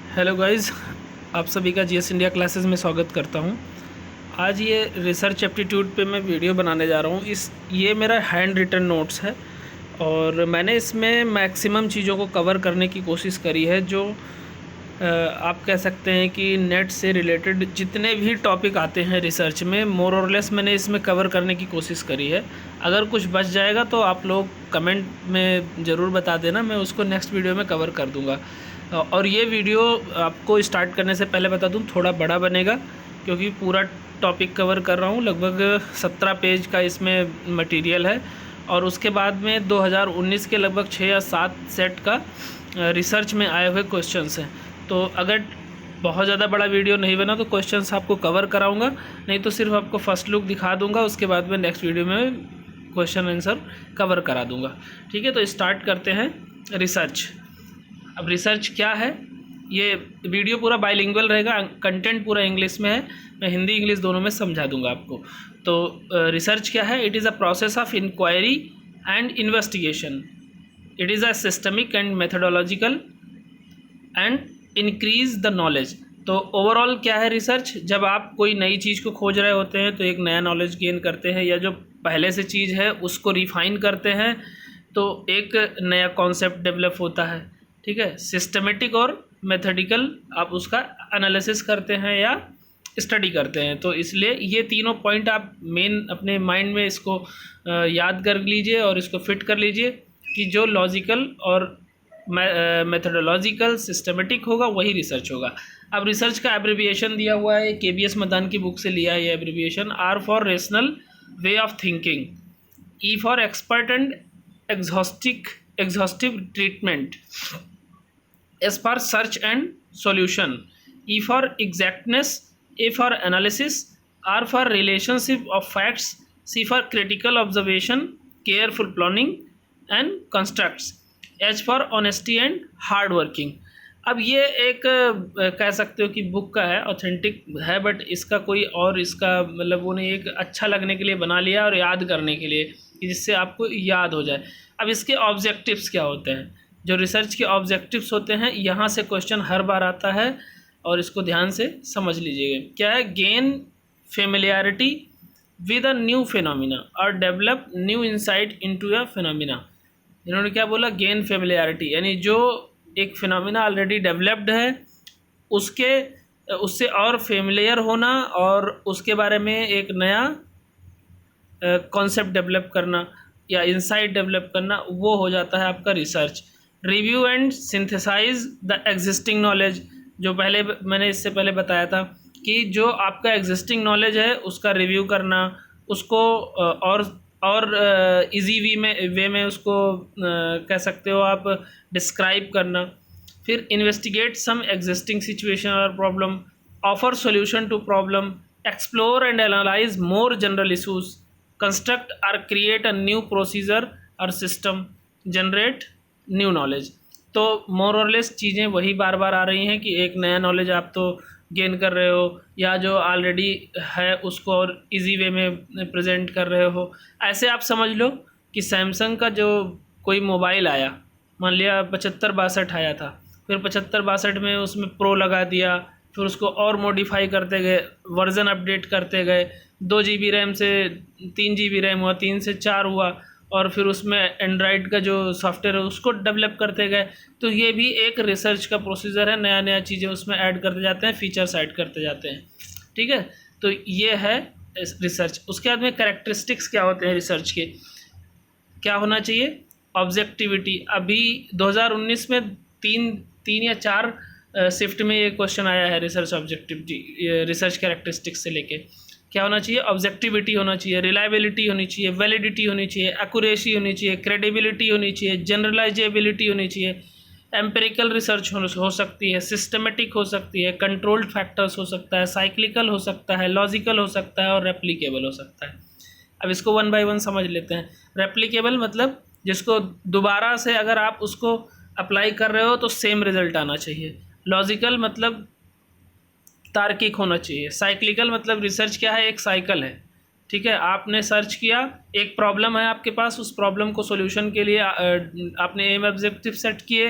Hello guys, आप सभी का जीएस इंडिया क्लासेस में स्वागत करता हूं। आज ये रिसर्च एप्टीट्यूड पे मैं वीडियो बनाने जा रहा हूं। ये मेरा हैंड रिटन नोट्स है और मैंने इसमें मैक्सिमम चीज़ों को कवर करने की कोशिश करी है जो आप कह सकते हैं कि नेट से रिलेटेड जितने भी टॉपिक आते हैं रिसर्च में, मोर और लेस मैंने इसमें कवर करने की कोशिश करी है। अगर कुछ बच जाएगा तो आप लोग कमेंट में ज़रूर बता देना, मैं उसको नेक्स्ट वीडियो में कवर कर दूँगा। और ये वीडियो आपको स्टार्ट करने से पहले बता दूँ, थोड़ा बड़ा बनेगा क्योंकि पूरा टॉपिक कवर कर रहा हूँ। लगभग 17 पेज का इसमें मटेरियल है और उसके बाद में 2019 के लगभग 6 या 7 सेट का रिसर्च में आए हुए क्वेश्चंस हैं। तो अगर बहुत ज़्यादा बड़ा वीडियो नहीं बना तो क्वेश्चंस आपको कवर कराऊंगा, नहीं तो सिर्फ आपको फर्स्ट लुक दिखा दूंगा, उसके बाद में नेक्स्ट वीडियो में क्वेश्चन आंसर कवर करा दूंगा। ठीक है, तो स्टार्ट करते हैं रिसर्च। अब रिसर्च क्या है, ये वीडियो पूरा बाइलिंगुअल रहेगा, कंटेंट पूरा इंग्लिश में है, मैं हिंदी इंग्लिश दोनों में समझा दूंगा आपको। तो रिसर्च क्या है? It is a process of inquiry and investigation. It is a systemic and methodological and increase the knowledge. तो ओवरऑल क्या है रिसर्च? जब आप कोई नई चीज़ को खोज रहे होते हैं तो एक नया नॉलेज गेन करते हैं, या जो पहले से चीज़ है उसको रिफाइन करते हैं तो एक नया कॉन्सेप्ट डेवलप होता है। ठीक है, सिस्टमेटिक और मेथडिकल आप उसका एनालिसिस करते हैं या स्टडी करते हैं। तो इसलिए ये तीनों पॉइंट आप मेन अपने माइंड में इसको याद कर लीजिए और इसको फिट कर लीजिए कि जो लॉजिकल और मेथडोलॉजिकल सिस्टमेटिक होगा वही रिसर्च होगा। अब रिसर्च का एब्रिविएशन दिया हुआ है, KBS मदान की बुक से लिया है ये abbreviation. R for rational way of thinking, E for expert and exhaustive treatment, S for search and solution, E for exactness, A for analysis, R for relationship of facts, C for critical observation, careful planning and constructs, H for honesty and hard working. अब ये एक कह सकते हो कि book का है, authentic है, बट इसका कोई और इसका मतलब वो नहीं, एक अच्छा लगने के लिए बना लिया और याद करने के लिए कि जिससे आपको याद हो जाए। अब इसके ऑब्जेक्टिव्स क्या होते हैं? जो रिसर्च के ऑब्जेक्टिव्स होते हैं, यहाँ से क्वेश्चन हर बार आता है और इसको ध्यान से समझ लीजिएगा। क्या है? Gain familiarity with a new phenomena और develop new insight into a phenomena. इन्होंने क्या बोला? गेन फेमिलियरिटी, यानी जो एक फिनोमिना ऑलरेडी डेवलप्ड है उससे और फेमिलियर होना और उसके बारे में एक नया कॉन्सेप्ट डेवलप करना या इंसाइट डेवलप करना, वो हो जाता है आपका research. Review and synthesise the existing knowledge, जो पहले मैंने इससे पहले बताया था कि जो आपका एग्जिस्टिंग नॉलेज है उसका रिव्यू करना, उसको और इजी वे में उसको कह सकते हो आप डिस्क्राइब करना। फिर इन्वेस्टिगेट सम एग्जिस्टिंग सिचुएशन और problem, offer solution to problem, explore and analyse more general issues, construct और क्रिएट अ न्यू प्रोसीजर और सिस्टम, जनरेट न्यू नॉलेज। तो मोर और लेस चीज़ें वही बार बार आ रही हैं कि एक नया नॉलेज आप तो गेन कर रहे हो या जो ऑलरेडी है उसको और इजी वे में प्रेजेंट कर रहे हो। ऐसे आप समझ लो कि सैमसंग का जो कोई मोबाइल आया, मान लिया 75-62 आया था, फिर 75-62 में उसमें प्रो लगा दिया, फिर उसको और मॉडिफाई करते गए, वर्ज़न अपडेट करते गए, 2 GB रैम से 3 GB रैम हुआ, 3 से 4 हुआ, और फिर उसमें एंड्रॉयड का जो सॉफ्टवेयर है उसको डेवलप करते गए। तो ये भी एक रिसर्च का प्रोसीजर है, नया नया चीज़ें उसमें ऐड करते जाते हैं, फीचर्स ऐड करते जाते हैं। ठीक है, तो ये है रिसर्च। उसके बाद में कैरेक्टरिस्टिक्स क्या होते हैं रिसर्च के, क्या होना चाहिए? ऑब्जेक्टिविटी। अभी 2019 में तीन या 4 शिफ्ट में ये क्वेश्चन आया है रिसर्च ऑब्जेक्टिविटी, रिसर्च कैरेक्टरिस्टिक्स से लेके। क्या होना चाहिए? ऑब्जेक्टिविटी होना चाहिए, रिलायबिलिटी होनी चाहिए, वैलिडिटी होनी चाहिए, एक्यूरेसी होनी चाहिए, क्रेडिबिलिटी होनी चाहिए, जनरलाइजेबिलिटी होनी चाहिए, एम्पेरिकल रिसर्च हो सकती है, सिस्टमेटिक हो सकती है, कंट्रोल्ड फैक्टर्स हो सकता है, साइक्लिकल हो सकता है, लॉजिकल हो सकता है और रेप्लिकेबल हो सकता है। अब इसको वन बाय वन समझ लेते हैं। रेप्लिकेबल मतलब जिसको दोबारा से अगर आप उसको अप्लाई कर रहे हो तो सेम रिजल्ट आना चाहिए। लॉजिकल मतलब तार्किक होना चाहिए। साइक्लिकल मतलब रिसर्च क्या है? एक साइकिल है। ठीक है, आपने सर्च किया, एक प्रॉब्लम है आपके पास, उस प्रॉब्लम को सॉल्यूशन के लिए आपने एम ऑब्जेक्टिव सेट किए,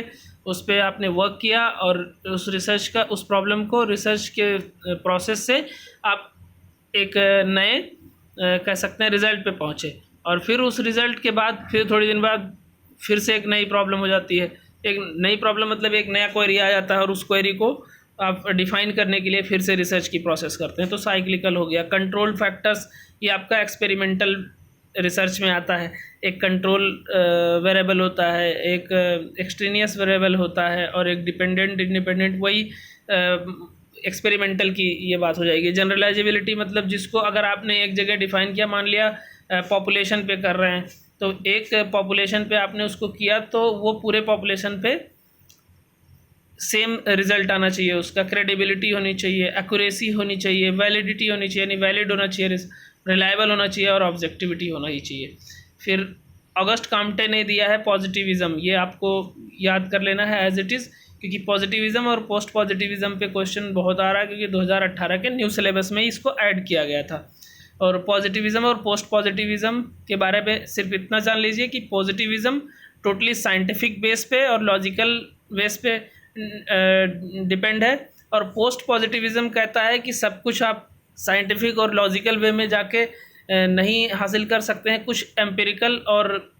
उस पे आपने वर्क किया और उस रिसर्च का, उस प्रॉब्लम को रिसर्च के प्रोसेस से आप एक नए कह सकते हैं रिज़ल्ट पे पहुँचे, और फिर उस रिज़ल्ट के बाद फिर थोड़ी दिन बाद फिर से एक नई प्रॉब्लम हो जाती है। एक नई प्रॉब्लम मतलब एक नया क्वेरी आ जाता है और उस क्वेरी को आप डिफ़ाइन करने के लिए फिर से रिसर्च की प्रोसेस करते हैं, तो साइक्लिकल हो गया। कंट्रोल फैक्टर्स, ये आपका एक्सपेरिमेंटल रिसर्च में आता है। एक कंट्रोल वेरिएबल होता है, एक एक्सट्रेनियस वेरिएबल होता है और एक डिपेंडेंट इंडिपेंडेंट, वही एक्सपेरिमेंटल की ये बात हो जाएगी। जनरलाइजेबिलिटी मतलब जिसको अगर आपने एक जगह डिफ़ाइन किया, मान लिया पॉपुलेशन पे कर रहे हैं, तो एक पॉपुलेशन पे आपने उसको किया तो वो पूरे पॉपुलेशन पे सेम रिजल्ट आना चाहिए, उसका क्रेडिबिलिटी होनी चाहिए, एक्यूरेसी होनी चाहिए, वैलिडिटी होनी चाहिए, यानी वैलिड होना चाहिए, रिलायबल होना चाहिए और ऑब्जेक्टिविटी होना ही चाहिए। फिर ऑगस्ट काम्टे ने दिया है पॉजिटिविज़म, ये आपको याद कर लेना है एज इट इज़, क्योंकि पॉजिटिविज़म और पोस्ट पॉजिटिविज़म पे क्वेश्चन बहुत आ रहा है, क्योंकि 2018 के न्यू सिलेबस में इसको ऐड किया गया था। और पॉजिटिविज़म और पोस्ट पॉजिटिविज़म के बारे में सिर्फ इतना जान लीजिए कि पॉजिटिविज़म टोटली साइंटिफिक बेस पे और लॉजिकल बेस पे डिपेंड है, और पोस्ट पॉजिटिविज़म कहता है कि सब कुछ आप साइंटिफिक और लॉजिकल वे में जाके नहीं हासिल कर सकते हैं, कुछ एम्पिरिकल और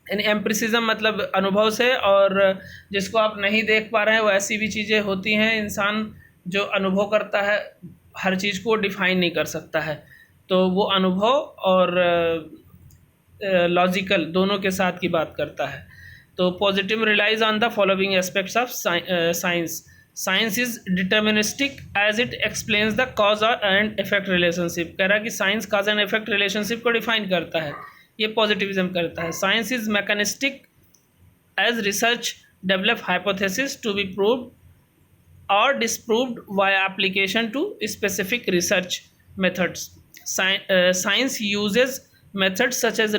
एम्प्रिसिज्म मतलब अनुभव से, और जिसको आप नहीं देख पा रहे हैं वो ऐसी भी चीज़ें होती हैं, इंसान जो अनुभव करता है हर चीज़ को डिफ़ाइन नहीं कर सकता है, तो वो अनुभव और लॉजिकल दोनों के साथ की बात करता है। तो positive relies on the following aspects of science. Science is deterministic as it explains the cause and effect relationship. कह रहा है कि science cause and effect relationship को डिफाइन करता है, ये पॉजिटिविज्म करता है। Science is mechanistic as research develop hypothesis to be proved or disproved via application to specific research methods. Science uses methods such as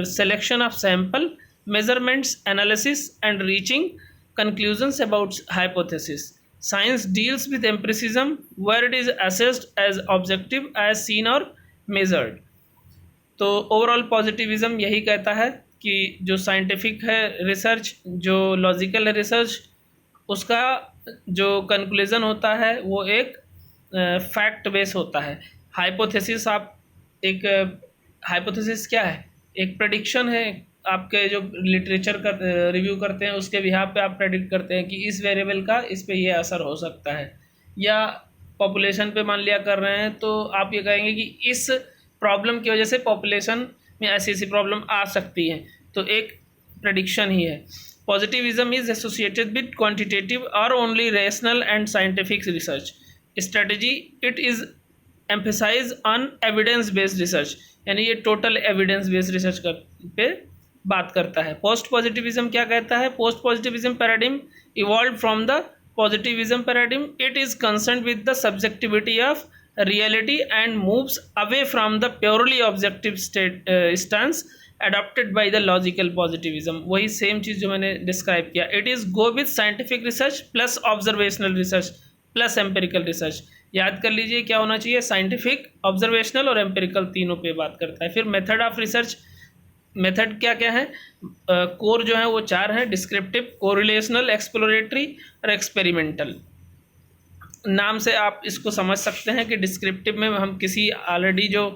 selection of sample, measurements, analysis, and reaching conclusions about hypothesis. Science deals with empiricism where it is assessed as objective as seen or measured. तो overall positivism यही कहता है कि जो scientific है research, जो logical है research, उसका जो कंक्लूज़न होता है वो एक फैक्ट बेस होता है। हाइपोथेसिस, आप एक हाइपोथेसिस क्या है? एक प्रेडिक्शन है, आपके जो लिटरेचर का रिव्यू करते हैं उसके बिहाफ पे आप प्रेडिक्ट करते हैं कि इस वेरिएबल का इस पे ये असर हो सकता है, या पॉपुलेशन पे मान लिया कर रहे हैं तो आप ये कहेंगे कि इस प्रॉब्लम की वजह से पॉपुलेशन में ऐसी ऐसी प्रॉब्लम आ सकती है, तो एक प्रेडिक्शन ही है। Positivism is associated with quantitative or only rational and scientific research strategy. It is emphasize on evidence based research, यानी ये टोटल एविडेंस बेस्ड रिसर्च पे बात करता है। पोस्ट पॉजिटिविज्म क्या कहता है? Post positivism paradigm evolve from the positivism paradigm. It is concern with the subjectivity of reality and moves away from the purely objective stance adopted by the logical positivism। वही same चीज़ जो मैंने describe किया। It is go with scientific research plus observational research plus empirical research. याद कर लीजिए क्या होना चाहिए, साइंटिफिक, ऑब्जर्वेशनल और एम्पेरिकल तीनों पे बात करता है। फिर मेथड ऑफ रिसर्च, मेथड क्या क्या है? कोर जो है वो 4 हैं, डिस्क्रिप्टिव, कोरिलेशनल, एक्सप्लोरेटरी और एक्सपेरिमेंटल। नाम से आप इसको समझ सकते हैं कि डिस्क्रिप्टिव में हम किसी ऑलरेडी जो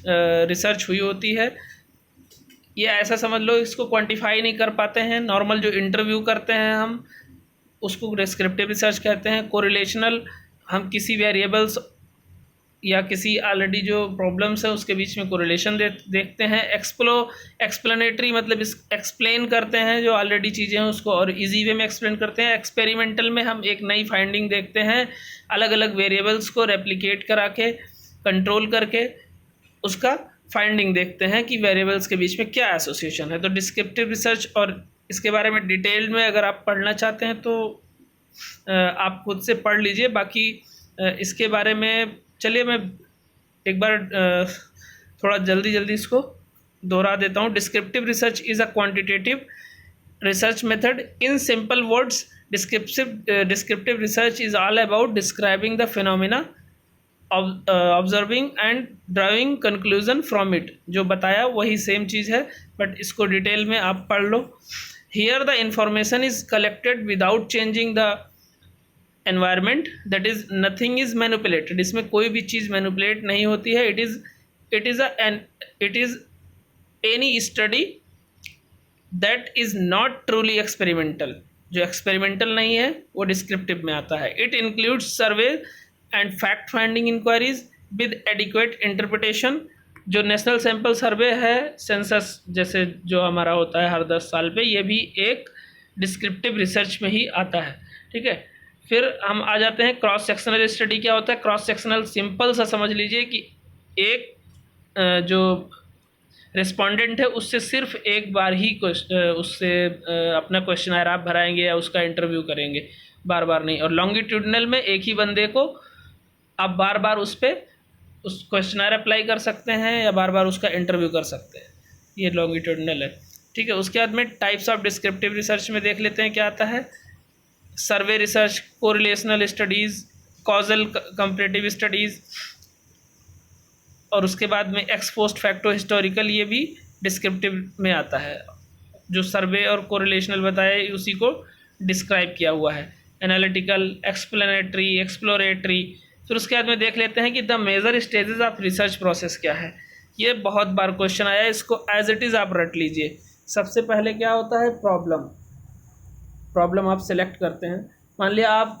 रिसर्च हुई होती है, ये ऐसा समझ लो इसको क्वांटिफाई नहीं कर पाते हैं, नॉर्मल जो इंटरव्यू करते हैं हम उसको डिस्क्रिप्टिव रिसर्च कहते हैं। कोरिलेशनल, हम किसी वेरिएबल्स या किसी ऑलरेडी जो प्रॉब्लम्स है उसके बीच में कोरिलेशन देखते हैं। एक्सप्लेनेटरी मतलब एक्सप्लेन करते हैं जो ऑलरेडी चीज़ें हैं उसको और इजी वे में एक्सप्लेन करते हैं। एक्सपेरिमेंटल में हम एक नई फाइंडिंग देखते हैं, अलग अलग वेरिएबल्स को रेप्लिकेट करा के कंट्रोल करके उसका फाइंडिंग देखते हैं कि वेरिएबल्स के बीच में क्या एसोसिएशन है। तो डिस्क्रिप्टिव रिसर्च, और इसके बारे में डिटेल में अगर आप पढ़ना चाहते हैं तो आप खुद से पढ़ लीजिए। बाकी इसके बारे में चलिए मैं एक बार थोड़ा जल्दी इसको दोहरा देता हूँ। Descriptive research is a quantitative research method. In simple words, descriptive research is all about describing the phenomena, observing and driving conclusion from it. जो बताया वही सेम चीज़ है, बट इसको डिटेल में आप पढ़ लो। Here the information is collected without changing the environment, that is nothing is manipulated, इसमें कोई भी चीज़ मैनिपुलेट नहीं होती है। It is any study that is not truly experimental, जो एक्सपेरिमेंटल नहीं है वो डिस्क्रिप्टिव में आता है। It includes survey and fact finding inquiries with adequate interpretation. जो नेशनल सैंपल सर्वे है, सेंसस जैसे जो हमारा होता है हर 10 साल पे, ये भी एक डिस्क्रिप्टिव रिसर्च में ही आता है, ठीक है। फिर हम आ जाते हैं क्रॉस सेक्शनल स्टडी। क्या होता है क्रॉस सेक्शनल? सिंपल सा समझ लीजिए कि एक जो रिस्पोंडेंट है उससे सिर्फ एक बार ही उससे अपना क्वेश्चनर आप भराएंगे या उसका इंटरव्यू करेंगे, बार बार नहीं। और लॉन्गिट्यूडनल में एक ही बंदे को आप बार बार उस पर उस क्वेश्चनर अप्लाई कर सकते हैं या बार बार उसका इंटरव्यू कर सकते हैं, ये लॉन्गिट्यूडनल है, ठीक है। उसके बाद में टाइप्स ऑफ डिस्क्रिप्टिव रिसर्च में देख लेते हैं क्या आता है। सर्वे research, correlational studies, causal comparative studies, और उसके बाद में एक्स पोस्ट फैक्टो हिस्टोरिकल, ये भी डिस्क्रिप्टिव में आता है। जो सर्वे और कोरिलेशनल बताए उसी को डिस्क्राइब किया हुआ है। Analytical, explanatory, exploratory. फिर उसके बाद में देख लेते हैं कि the major stages of research process क्या है। ये बहुत बार क्वेश्चन आया है, इसको एज इट इज़ आप रट लीजिए। सबसे पहले क्या होता है प्रॉब्लम आप सेलेक्ट करते हैं। मान लिया आप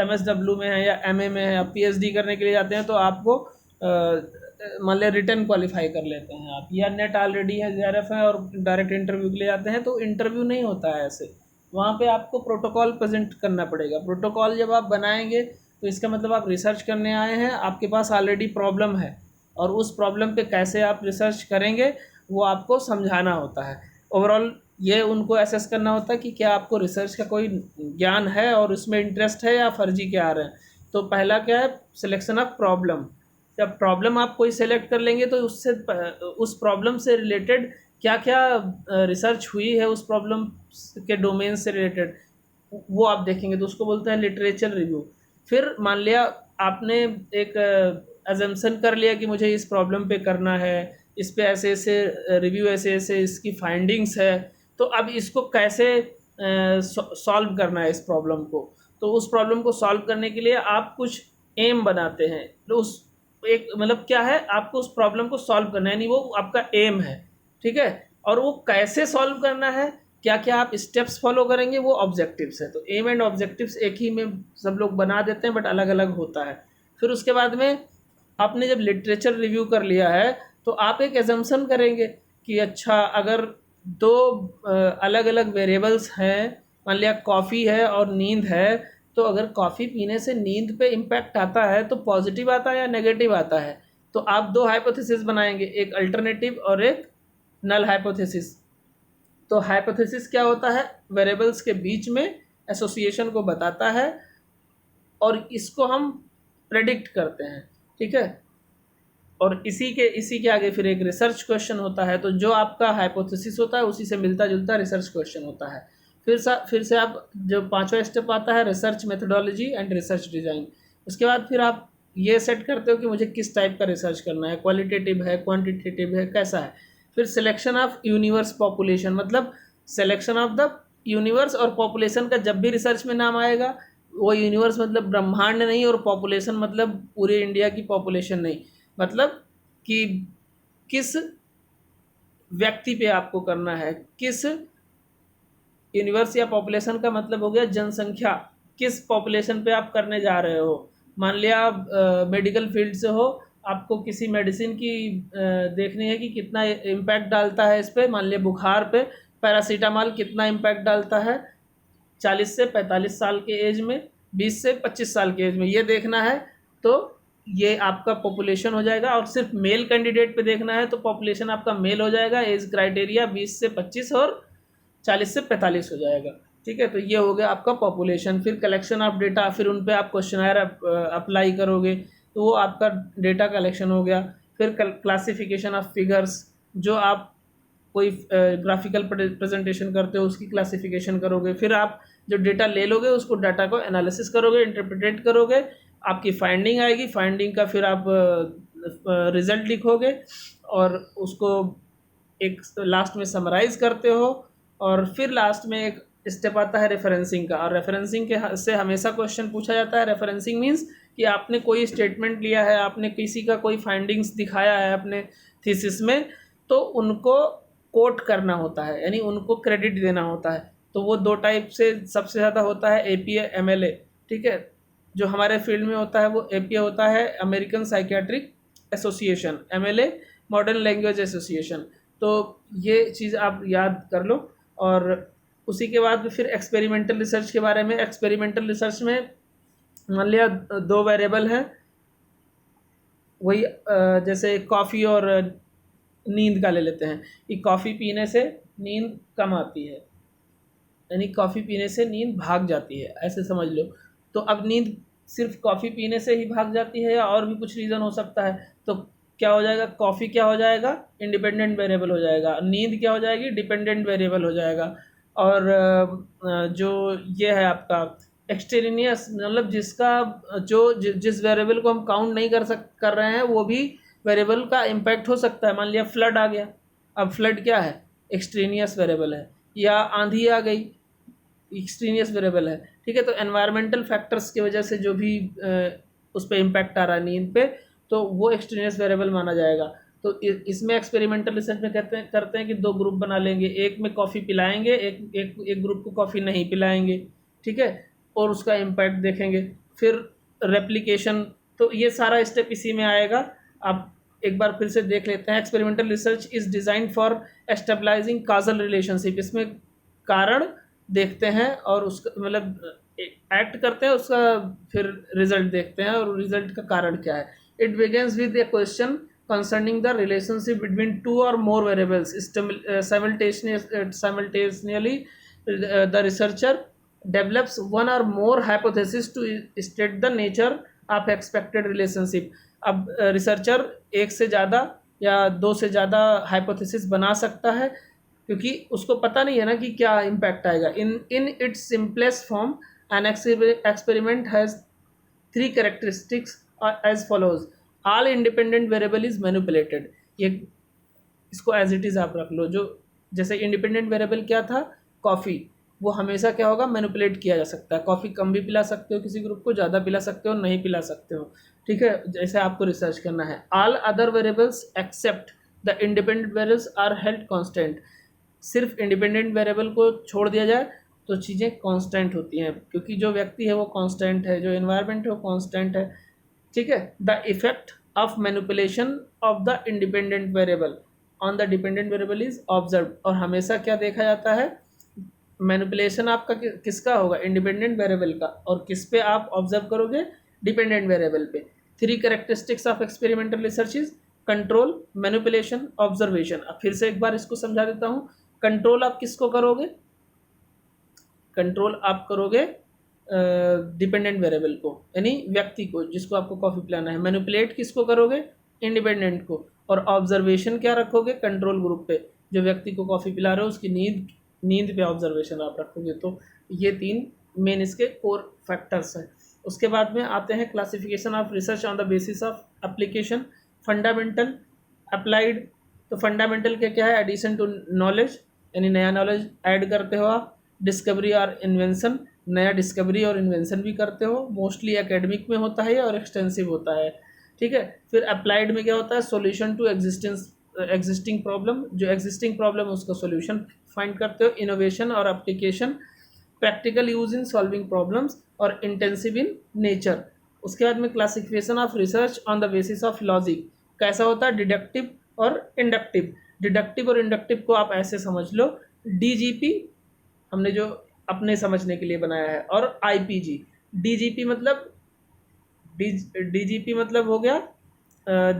MSW में हैं या MA में हैं, आप PhD करने के लिए जाते हैं तो आपको मान लिया रिटर्न क्वालिफाई कर लेते हैं आप, या नेट ऑलरेडी है, JRF है, और डायरेक्ट इंटरव्यू के लिए जाते हैं तो इंटरव्यू नहीं होता है ऐसे। वहाँ पे आपको प्रोटोकॉल प्रेजेंट करना पड़ेगा। प्रोटोकॉल जब आप बनाएंगे तो इसका मतलब आप रिसर्च करने आए हैं, आपके पास ऑलरेडी प्रॉब्लम है, और उस प्रॉब्लम पे कैसे आप रिसर्च करेंगे वो आपको समझाना होता है। ओवरऑल ये उनको असेस करना होता है कि क्या आपको रिसर्च का कोई ज्ञान है और उसमें इंटरेस्ट है या फर्जी के आ रहे हैं। तो पहला क्या है, सिलेक्शन ऑफ प्रॉब्लम। जब प्रॉब्लम आप कोई सेलेक्ट कर लेंगे तो उससे उस प्रॉब्लम से रिलेटेड क्या क्या रिसर्च हुई है, उस प्रॉब्लम के डोमेन से रिलेटेड वो आप देखेंगे, तो उसको बोलते हैं लिटरेचर रिव्यू। फिर मान लिया आपने एक अजम्पशन कर लिया कि मुझे इस प्रॉब्लम पे करना है, इस पे ऐसे ऐसे रिव्यू, ऐसे ऐसे इसकी फाइंडिंग्स है, तो अब इसको कैसे सॉल्व करना है इस प्रॉब्लम को। तो उस प्रॉब्लम को सॉल्व करने के लिए आप कुछ एम बनाते हैं, तो उस एक मतलब क्या है, आपको उस प्रॉब्लम को सॉल्व करना है, यानी वो आपका एम है, ठीक है। और वो कैसे सॉल्व करना है, क्या क्या आप स्टेप्स फॉलो करेंगे, वो ऑब्जेक्टिव्स है। तो एम एंड ऑब्जेक्टिव्स एक ही में सब लोग बना देते हैं बट अलग अलग होता है। फिर उसके बाद में आपने जब लिटरेचर रिव्यू कर लिया है तो आप एक एजम्पशन करेंगे कि अच्छा अगर दो अलग अलग वेरिएबल्स हैं, मान लिया कॉफ़ी है और नींद है, तो अगर कॉफ़ी पीने से नींद पे इम्पैक्ट आता है तो पॉजिटिव आता है या नेगेटिव आता है। तो आप दो हाइपोथेसिस बनाएंगे, एक अल्टरनेटिव और एक नल हाइपोथेसिस। तो हाइपोथेसिस क्या होता है, वेरिएबल्स के बीच में एसोसिएशन को बताता है और इसको हम प्रेडिक्ट करते हैं, ठीक है। और इसी के आगे फिर एक रिसर्च क्वेश्चन होता है। तो जो आपका हाइपोथेसिस होता है उसी से मिलता जुलता रिसर्च क्वेश्चन होता है। फिर से आप जो पांचवा स्टेप आता है research methodology and research design. उसके बाद फिर आप ये सेट करते हो कि मुझे किस टाइप का रिसर्च करना है, क्वालिटेटिव है, क्वांटिटेटिव है, कैसा है। फिर सिलेक्शन ऑफ यूनिवर्स पॉपुलेशन, मतलब सिलेक्शन ऑफ द यूनिवर्स और पॉपुलेशन का जब भी रिसर्च में नाम आएगा, वो यूनिवर्स मतलब ब्रह्मांड नहीं, और पॉपुलेशन मतलब पूरे इंडिया की पॉपुलेशन नहीं, मतलब कि किस व्यक्ति पे आपको करना है, किस यूनिवर्स या पॉपुलेशन का मतलब हो गया जनसंख्या, किस पॉपुलेशन पे आप करने जा रहे हो। मान लिया आप मेडिकल फील्ड से हो, आपको किसी मेडिसिन की देखनी है कि कितना इम्पैक्ट डालता है इस पर। मान लिया बुखार पे पैरासीटामॉल कितना इम्पैक्ट डालता है 40 से 45 साल के एज में, 20 से 25 साल के एज में, ये देखना है। तो ये आपका पॉपुलेशन हो जाएगा। और सिर्फ मेल कैंडिडेट पे देखना है तो पॉपुलेशन आपका मेल हो जाएगा, एज क्राइटेरिया 20 से 25 और 40 से 45 हो जाएगा, ठीक है। तो ये हो गया आपका पॉपुलेशन। फिर कलेक्शन ऑफ डेटा, फिर उन पे आप क्वेश्चनर अप्लाई करोगे तो वो आपका डेटा कलेक्शन हो गया। फिर क्लासिफिकेशन ऑफ फिगर्स, जो आप कोई ग्राफिकल प्रेजेंटेशन करते हो उसकी क्लासिफिकेशन करोगे। फिर आप जो डेटा ले लोगे उसको डाटा को एनालिसिस करोगे, इंटरप्रिटेट करोगे, आपकी फाइंडिंग आएगी, फाइंडिंग का फिर आप रिज़ल्ट लिखोगे और उसको एक लास्ट में समराइज़ करते हो और फिर लास्ट में एक स्टेप आता है रेफरेंसिंग का, और रेफरेंसिंग के से हमेशा क्वेश्चन पूछा जाता है। रेफरेंसिंग मीन्स कि आपने कोई स्टेटमेंट लिया है, आपने किसी का कोई फाइंडिंग्स दिखाया है अपने थीसिस में, तो उनको कोट करना होता है, यानी उनको क्रेडिट देना होता है। तो वो दो टाइप से सबसे ज़्यादा होता है, APA MLA, ठीक है। जो हमारे फील्ड में होता है वो APA होता है, American psychiatric association, MLA modern language association. तो ये चीज़ आप याद कर लो। और उसी के बाद फिर एक्सपेरिमेंटल रिसर्च के बारे में। एक्सपेरिमेंटल रिसर्च में मान लिया दो वेरिएबल हैं, वही जैसे कॉफ़ी और नींद का ले लेते हैं कि कॉफ़ी पीने से नींद कम आती है, यानी कॉफ़ी पीने से नींद भाग जाती है, ऐसे समझ लो। तो अब नींद सिर्फ कॉफ़ी पीने से ही भाग जाती है या और भी कुछ रीज़न हो सकता है? तो क्या हो जाएगा, कॉफ़ी क्या हो जाएगा, इंडिपेंडेंट वेरिएबल हो जाएगा, नींद क्या हो जाएगी, डिपेंडेंट वेरिएबल हो जाएगा। और जो ये है आपका एक्सट्रेनियस, मतलब जिसका जिस वेरिएबल को हम काउंट नहीं कर रहे हैं वो भी वेरिएबल का इम्पैक्ट हो सकता है। मान लिया फ्लड आ गया, अब फ्लड क्या है, एक्सट्रेनियस वेरिएबल है। या आंधी आ गई, एक्सट्रेनियस वेरिएबल है, ठीक है। तो एनवायरमेंटल फैक्टर्स की वजह से जो भी उस पर इम्पैक्ट आ रहा है नींद पे, तो वो एक्सट्रेनियस वेरिएबल माना जाएगा। तो इसमें एक्सपेरिमेंटल रिसर्च में करते हैं कि दो ग्रुप बना लेंगे, एक में कॉफ़ी पिलाएंगे, एक ग्रुप को कॉफ़ी नहीं पिलाएंगे, ठीक है, और उसका इम्पैक्ट देखेंगे। फिर रेप्लिकेशन, तो ये सारा स्टेप इसी में आएगा। आप एक बार फिर से देख लेते हैं। Experimental research is design for establishing causal relationship, इसमें कारण देखते हैं और उसका मतलब एक्ट करते हैं, उसका फिर रिजल्ट देखते हैं और रिजल्ट का कारण क्या है। It begins with a question concerning the relationship between two or more variables simultaneously. The researcher develops one or more hypotheses to state the nature of expected relationship. अब रिसर्चर एक से ज़्यादा या दो से ज़्यादा हाइपोथेसिस बना सकता है, क्योंकि उसको पता नहीं है ना कि क्या इम्पैक्ट आएगा। In its simplest form an experiment has three characteristics as follows. All independent variable is manipulated. ये इसको एज इट इज़ आप रख लो। जो जैसे इंडिपेंडेंट वेरिएबल क्या था, कॉफ़ी, वो हमेशा क्या होगा, मैनिपुलेट किया जा सकता है। कॉफ़ी कम भी पिला सकते हो किसी ग्रुप को, ज़्यादा पिला सकते हो, नहीं पिला सकते हो, ठीक है, जैसे आपको रिसर्च करना है। All other variables except the independent variables are held constant. सिर्फ इंडिपेंडेंट वेरिएबल को छोड़ दिया जाए तो चीज़ें कांस्टेंट होती हैं, क्योंकि जो व्यक्ति है वो कांस्टेंट है, जो एनवायरनमेंट है वो कांस्टेंट है, ठीक है। The effect of manipulation of the independent variable on the dependent variable is observe. और हमेशा क्या देखा जाता है, मैनिपुलेशन आपका किसका होगा, इंडिपेंडेंट वेरिएबल का, और किस पे आप ऑब्जर्व करोगे, डिपेंडेंट वेरिएबल पे। Three characteristics of experimental research is control, manipulation, observation. अब फिर से एक बार इसको समझा देता हूँ। कंट्रोल आप किसको करोगे, कंट्रोल आप करोगे डिपेंडेंट वेरिएबल को, यानी व्यक्ति को जिसको आपको कॉफ़ी पिलाना है। मैनिपुलेट किसको करोगे, इंडिपेंडेंट को। और ऑब्जर्वेशन क्या रखोगे, कंट्रोल ग्रुप पे, जो व्यक्ति को कॉफ़ी पिला रहे हो उसकी नींद पे ऑब्जर्वेशन आप रखोगे। तो ये तीन मेन इसके कोर फैक्टर्स हैं। उसके बाद में आते हैं classification of research on the basis of application, fundamental, applied. तो फंडामेंटल क्या है, एडिशन टू नॉलेज, यानी नया नॉलेज ऐड करते हो आप। डिस्कवरी और इन्वेंशन, नया डिस्कवरी और इन्वेंशन भी करते हो, मोस्टली एकेडमिक में होता है और एक्सटेंसिव होता है, ठीक है। फिर अप्लाइड में क्या होता है, सॉल्यूशन टू एग्जिस्टिंग प्रॉब्लम, जो एग्जिस्टिंग प्रॉब्लम है उसका सॉल्यूशन फाइंड करते हो। इनोवेशन और application, practical use in solving problems, और इंटेंसिव इन नेचर। उसके बाद में classification of research on the basis of logic, कैसा होता है, डिडक्टिव और इंडक्टिव। डिडक्टिव और इंडक्टिव को आप ऐसे समझ लो, DGP हमने जो अपने समझने के लिए बनाया है, और IPG। DGP मतलब DGP मतलब हो गया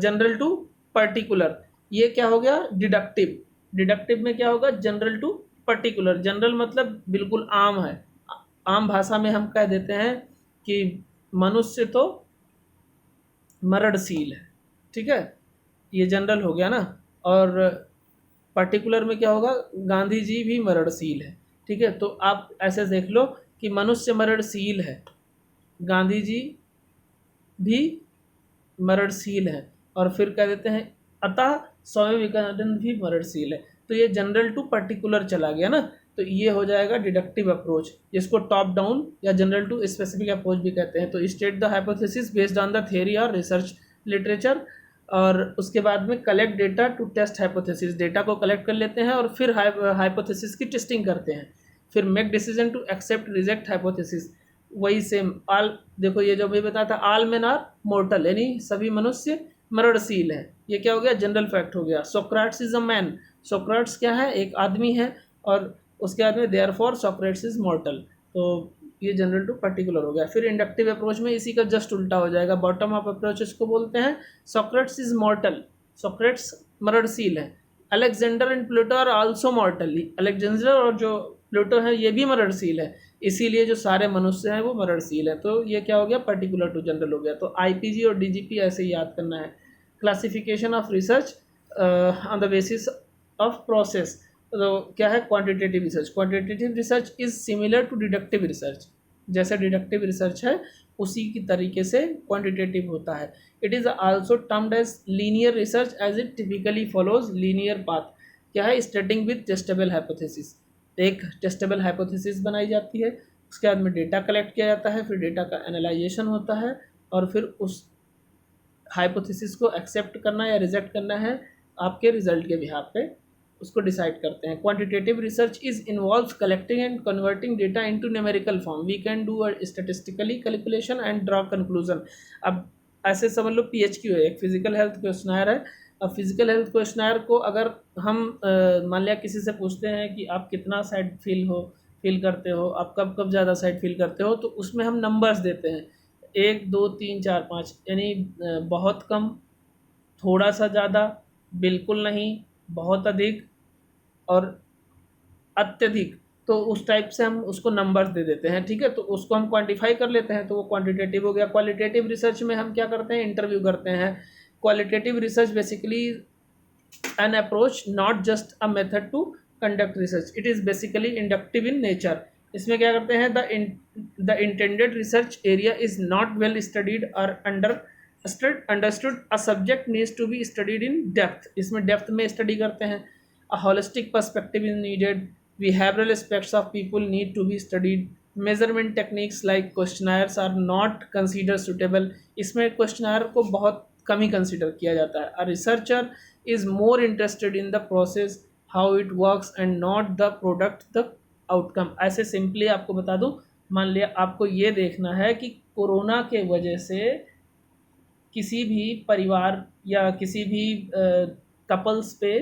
जनरल टू पर्टिकुलर, ये क्या हो गया, डिडक्टिव। डिडक्टिव में क्या होगा, जनरल टू पर्टिकुलर। जनरल मतलब बिल्कुल आम है, आम भाषा में हम कह देते हैं कि मनुष्य तो मरणशील है, ठीक है, ये जनरल हो गया ना। और पर्टिकुलर में क्या होगा, गांधी जी भी मरणशील है, ठीक है। तो आप ऐसे देख लो कि मनुष्य मरणशील है, गांधी जी भी मरणशील है, और फिर कह देते हैं अतः स्वामी विवेकानंद भी मरणशील है। तो ये जनरल टू पर्टिकुलर चला गया ना। तो ये हो जाएगा डिडक्टिव अप्रोच, जिसको टॉप डाउन या जनरल टू स्पेसिफिक अप्रोच भी कहते हैं। तो state the hypothesis based on the theory और रिसर्च लिटरेचर, और उसके बाद में collect data to test hypothesis, data को कलेक्ट कर लेते हैं और फिर हाइपोथेसिस की टेस्टिंग करते हैं। फिर make decision to accept reject hypothesis, वही सेम आल, देखो ये जो मैं बताया था, आल मेन आर मोर्टल, यानी सभी मनुष्य मरणशील है। ये क्या हो गया, जनरल फैक्ट हो गया। सोक्राट्स इज अ मैन, सोक्राट्स क्या है, एक आदमी है, और उसके बाद में therefore Socrates is mortal. तो ये जनरल टू पर्टिकुलर हो गया। फिर इंडक्टिव अप्रोच में इसी का जस्ट उल्टा हो जाएगा, बॉटम अप अप्रोच इसको बोलते हैं। सोक्रेट्स इज मॉर्टल, सोक्रेट्स मरणशील है। Alexander and Pluto are also mortal, Alexander और जो प्लूटो है ये भी मरणशील है, इसीलिए जो सारे मनुष्य हैं वो मरणशील है। तो ये क्या हो गया, पर्टिकुलर टू जनरल हो गया। तो आईपीजी और डीजीपी ऐसे ही याद करना है। Classification of research on the basis of process, तो क्या है, quantitative research. Quantitative research is similar to deductive research, जैसे डिडक्टिव रिसर्च है उसी की तरीके से क्वांटिटेटिव होता है। It is also termed as linear research as it typically follows linear path. क्या है, स्टार्टिंग विद टेस्टेबल हाइपोथेसिस, एक टेस्टेबल हाइपोथेसिस बनाई जाती है, उसके बाद में डेटा कलेक्ट किया जाता है, फिर डेटा का एनालाइजेशन होता है, और फिर उस हाइपोथेसिस को एक्सेप्ट करना या रिजेक्ट करना है आपके रिजल्ट के बिहाफ पे, उसको डिसाइड करते हैं। Quantitative research is involves collecting and converting data into numerical form, we can do a statistically calculation and draw conclusion. अब ऐसे समझ लो PHQ है, एक फिजिकल हेल्थ क्वेश्चनायर है। अब फिजिकल हेल्थ क्वेश्चनायर को अगर हम मान लिया किसी से पूछते हैं कि आप कितना सैड फील करते हो, आप कब कब ज़्यादा सैड फील करते हो, तो उसमें हम नंबर्स देते हैं 1 2 3 4 5, यानी बहुत कम, थोड़ा सा ज़्यादा, बिल्कुल नहीं, बहुत अधिक और अत्यधिक। तो उस टाइप से हम उसको नंबर्स दे देते हैं, ठीक है। तो उसको हम क्वांटिफाई कर लेते हैं, तो वो क्वांटिटेटिव हो गया। क्वालिटेटिव रिसर्च में हम क्या करते हैं, इंटरव्यू करते हैं। Qualitative research basically an approach not just a method to conduct research, it is basically inductive in nature. इसमें क्या करते हैं, the intended research area is not well studied और understood, a subject needs to be studied in depth, इसमें depth में study करते हैं। A holistic perspective is needed, behavioral aspects of people need to be studied, measurement techniques like questionnaires are not considered suitable, इसमें questionnaire को बहुत कम ही consider किया जाता है। A researcher is more interested in the process how it works and not the product the outcome. ऐसे simply आपको बता दूं, मान लिया आपको ये देखना है कि कोरोना के वजह से किसी भी परिवार या किसी भी कपल्स पे